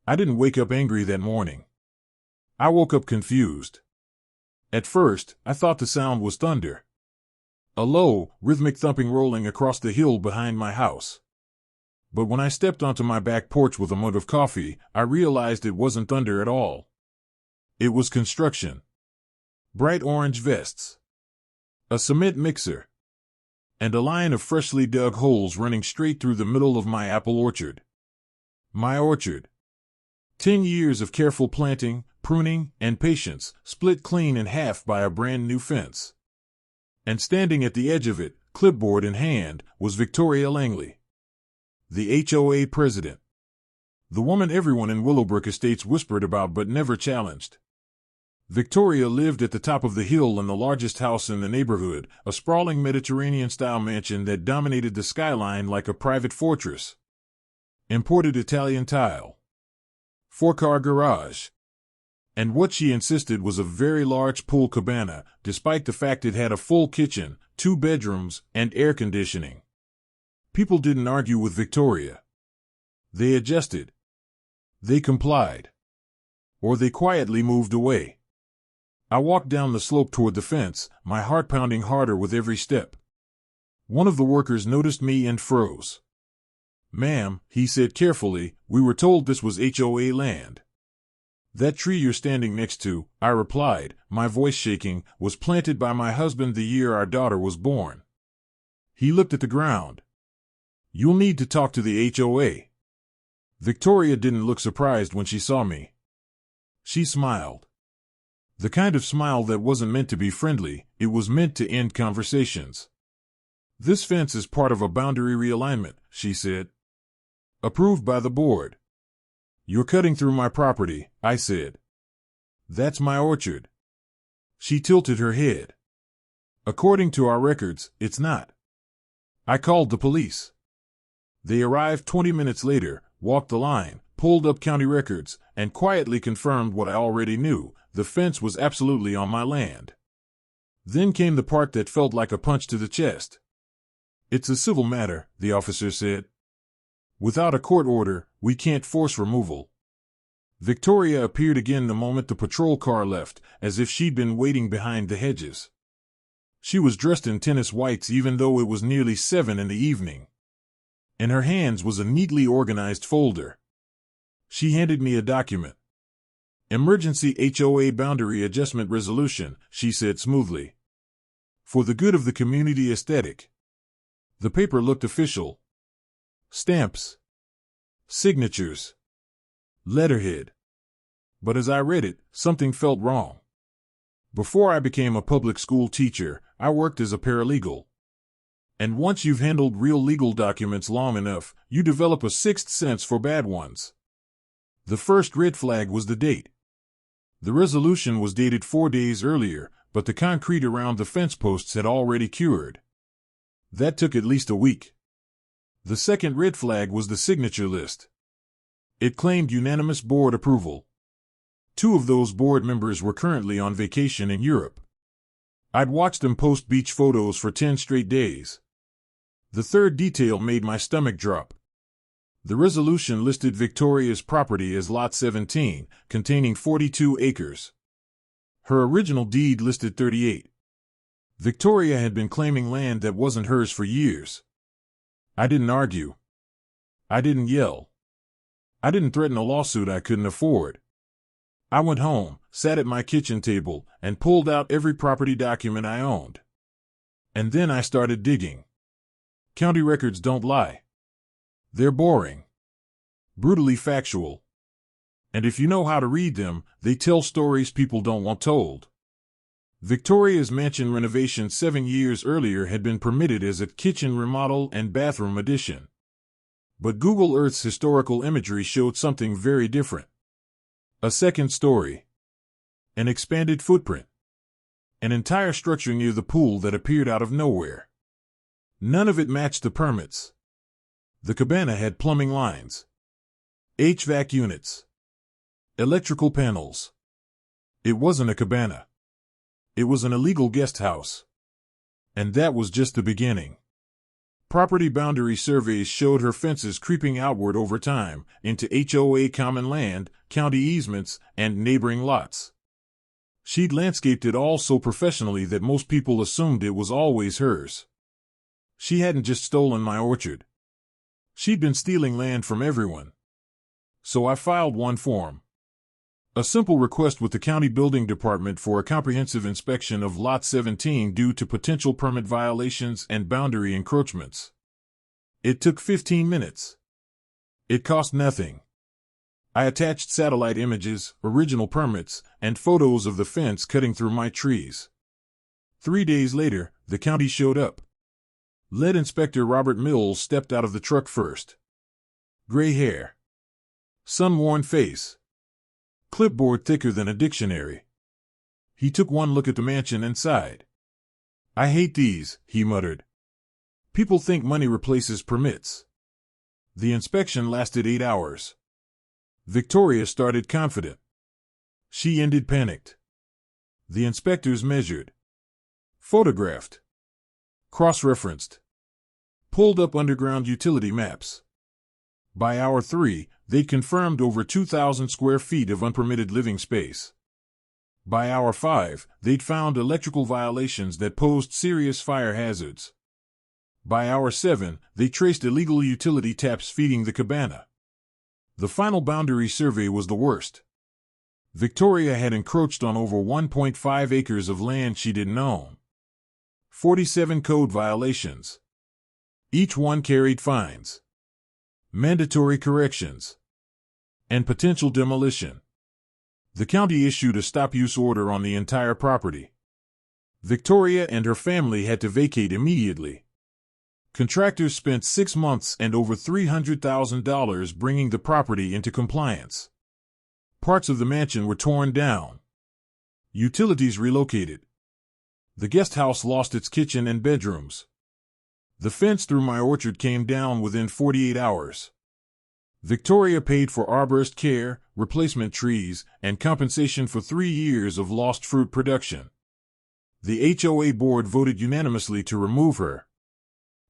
I didn't wake up angry that morning. I woke up confused. At first, I thought the sound was thunder. A low, rhythmic thumping rolling across the hill behind my house. But when I stepped onto my back porch with a mug of coffee, I realized it wasn't thunder at all. It was construction. Bright orange vests. A cement mixer. And a line of freshly dug holes running straight through the middle of my apple orchard. My orchard. 10 years of careful planting, pruning, and patience, split clean in half by a brand new fence. And standing at the edge of it, clipboard in hand, was Victoria Langley, the HOA president. The woman everyone in Willowbrook Estates whispered about but never challenged. Victoria lived at the top of the hill in the largest house in the neighborhood, a sprawling Mediterranean-style mansion that dominated the skyline like a private fortress. Imported Italian tile. 4-car garage. And what she insisted was a very large pool cabana, despite the fact it had a full kitchen, 2 bedrooms, and air conditioning. People didn't argue with Victoria. They adjusted. They complied. Or they quietly moved away. I walked down the slope toward the fence, my heart pounding harder with every step. One of the workers noticed me and froze. "Ma'am," he said carefully, "we were told this was HOA land." "That tree you're standing next to," I replied, my voice shaking, "was planted by my husband the year our daughter was born." He looked at the ground. "You'll need to talk to the HOA." Victoria didn't look surprised when she saw me. She smiled. The kind of smile that wasn't meant to be friendly, it was meant to end conversations. "This fence is part of a boundary realignment," she said. "Approved by the board." "You're cutting through my property," I said. "That's my orchard." She tilted her head. "According to our records, it's not." I called the police. They arrived 20 minutes later, walked the line, pulled up county records, and quietly confirmed what I already knew: the fence was absolutely on my land. Then came the part that felt like a punch to the chest. "It's a civil matter," the officer said. "Without a court order, we can't force removal." Victoria appeared again the moment the patrol car left, as if she'd been waiting behind the hedges. She was dressed in tennis whites even though it was nearly 7 in the evening. In her hands was a neatly organized folder. She handed me a document. "Emergency HOA Boundary Adjustment Resolution," she said smoothly. "For the good of the community aesthetic." The paper looked official. Stamps. Signatures. Letterhead. But as I read it, something felt wrong. Before I became a public school teacher, I worked as a paralegal. And once you've handled real legal documents long enough, you develop a sixth sense for bad ones. The first red flag was the date. The resolution was dated 4 days earlier, but the concrete around the fence posts had already cured. That took at least a week. The second red flag was the signature list. It claimed unanimous board approval. 2 of those board members were currently on vacation in Europe. I'd watched them post beach photos for 10 straight days. The third detail made my stomach drop. The resolution listed Victoria's property as Lot 17, containing 42 acres. Her original deed listed 38. Victoria had been claiming land that wasn't hers for years. I didn't argue. I didn't yell. I didn't threaten a lawsuit I couldn't afford. I went home, sat at my kitchen table, and pulled out every property document I owned. And then I started digging. County records don't lie. They're boring. Brutally factual. And if you know how to read them, they tell stories people don't want told. Victoria's mansion renovation 7 years earlier had been permitted as a kitchen remodel and bathroom addition. But Google Earth's historical imagery showed something very different. A second story. An expanded footprint. An entire structure near the pool that appeared out of nowhere. None of it matched the permits. The cabana had plumbing lines, HVAC units, electrical panels. It wasn't a cabana. It was an illegal guest house. And that was just the beginning. Property boundary surveys showed her fences creeping outward over time into HOA common land, county easements, and neighboring lots. She'd landscaped it all so professionally that most people assumed it was always hers. She hadn't just stolen my orchard. She'd been stealing land from everyone. So I filed one form. A simple request with the county building department for a comprehensive inspection of Lot 17 due to potential permit violations and boundary encroachments. It took 15 minutes. It cost nothing. I attached satellite images, original permits, and photos of the fence cutting through my trees. 3 days later, the county showed up. Lead Inspector Robert Mills stepped out of the truck first. Gray hair. Sun-worn face. Clipboard thicker than a dictionary. He took one look at the mansion and sighed. "I hate these," he muttered. "People think money replaces permits." The inspection lasted 8 hours. Victoria started confident. She ended panicked. The inspectors measured, photographed, cross-referenced, pulled up underground utility maps. By hour 3, they'd confirmed over 2,000 square feet of unpermitted living space. By hour 5, they'd found electrical violations that posed serious fire hazards. By hour 7, they traced illegal utility taps feeding the cabana. The final boundary survey was the worst. Victoria had encroached on over 1.5 acres of land she didn't own. 47 code violations. Each one carried fines, mandatory corrections, and potential demolition. The county issued a stop-use order on the entire property. Victoria and her family had to vacate immediately. Contractors spent 6 months and over $300,000 bringing the property into compliance. Parts of the mansion were torn down. Utilities relocated. The guest house lost its kitchen and bedrooms. The fence through my orchard came down within 48 hours. Victoria paid for arborist care, replacement trees, and compensation for 3 years of lost fruit production. The HOA board voted unanimously to remove her.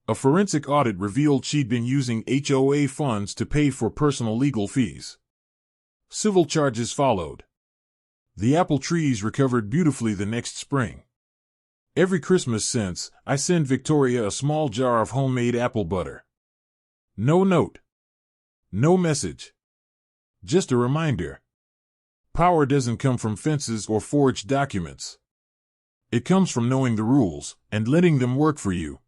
A forensic audit revealed she'd been using HOA funds to pay for personal legal fees. Civil charges followed. The apple trees recovered beautifully the next spring. Every Christmas since, I send Victoria a small jar of homemade apple butter. No note. No message. Just a reminder. Power doesn't come from fences or forged documents. It comes from knowing the rules and letting them work for you.